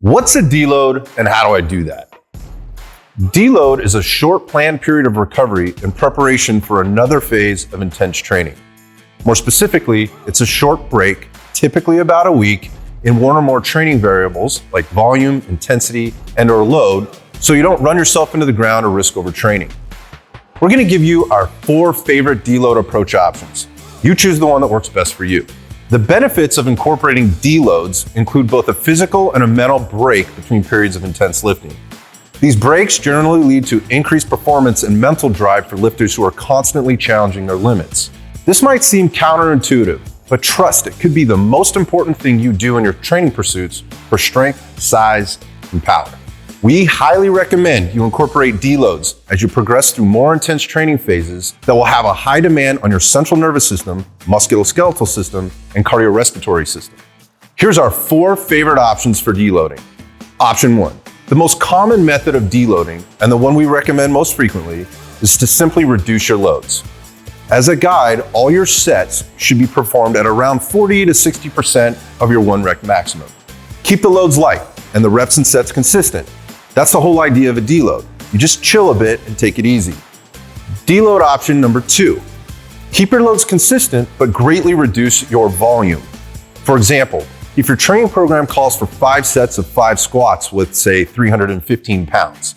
What's a deload and how do I do that? Deload is a short planned period of recovery in preparation for another phase of intense training. More specifically, it's a short break, typically about a week, in one or more training variables like volume, intensity, and/or load, so you don't run yourself into the ground or risk overtraining. We're going to give you our 4 favorite deload approach options. You choose the one that works best for you. The benefits of incorporating deloads include both a physical and a mental break between periods of intense lifting. These breaks generally lead to increased performance and mental drive for lifters who are constantly challenging their limits. This might seem counterintuitive, but trust, it could be the most important thing you do in your training pursuits for strength, size, and power. We highly recommend you incorporate deloads as you progress through more intense training phases that will have a high demand on your central nervous system, musculoskeletal system, and cardiorespiratory system. Here's our 4 favorite options for deloading. Option 1. The most common method of deloading, and the one we recommend most frequently, is to simply reduce your loads. As a guide, all your sets should be performed at around 40 to 60% of your 1 rep maximum. Keep the loads light and the reps and sets consistent. That's the whole idea of a deload. You just chill a bit and take it easy. Deload option number 2. Keep your loads consistent, but greatly reduce your volume. For example, if your training program calls for 5 sets of 5 squats with, say, 315 pounds,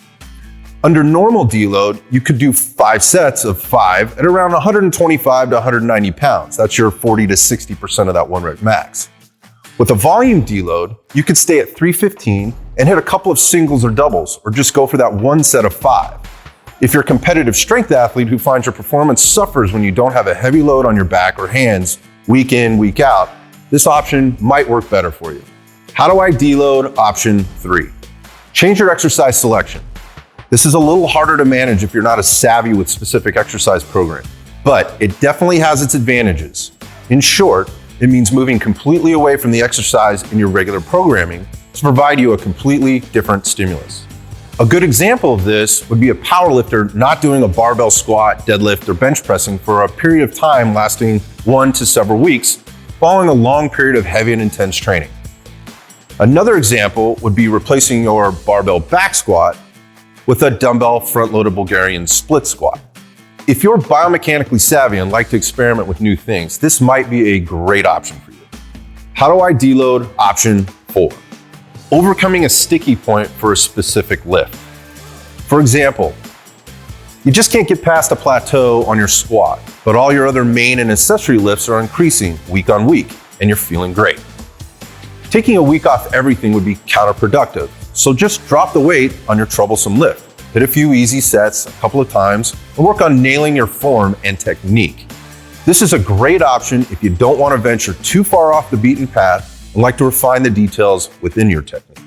under normal deload, you could do 5 sets of 5 at around 125 to 190 pounds. That's your 40 to 60% of that 1 rep max. With a volume deload, you could stay at 315 and hit a couple of singles or doubles, or just go for that 1 set of 5. If you're a competitive strength athlete who finds your performance suffers when you don't have a heavy load on your back or hands week in, week out, this option might work better for you. How do I deload? Option 3. Change your exercise selection. This is a little harder to manage if you're not as savvy with specific exercise programming, but it definitely has its advantages. In short, it means moving completely away from the exercise in your regular programming to provide you a completely different stimulus. A good example of this would be a powerlifter not doing a barbell squat, deadlift, or bench pressing for a period of time lasting 1 to several weeks, following a long period of heavy and intense training. Another example would be replacing your barbell back squat with a dumbbell front-loaded Bulgarian split squat. If you're biomechanically savvy and like to experiment with new things, this might be a great option for you. How do I deload? Option 4. Overcoming a sticky point for a specific lift. For example, you just can't get past a plateau on your squat, but all your other main and accessory lifts are increasing week on week, and you're feeling great. Taking a week off everything would be counterproductive, so just drop the weight on your troublesome lift. Hit a few easy sets a couple of times and work on nailing your form and technique. This is a great option if you don't want to venture too far off the beaten path and like to refine the details within your technique.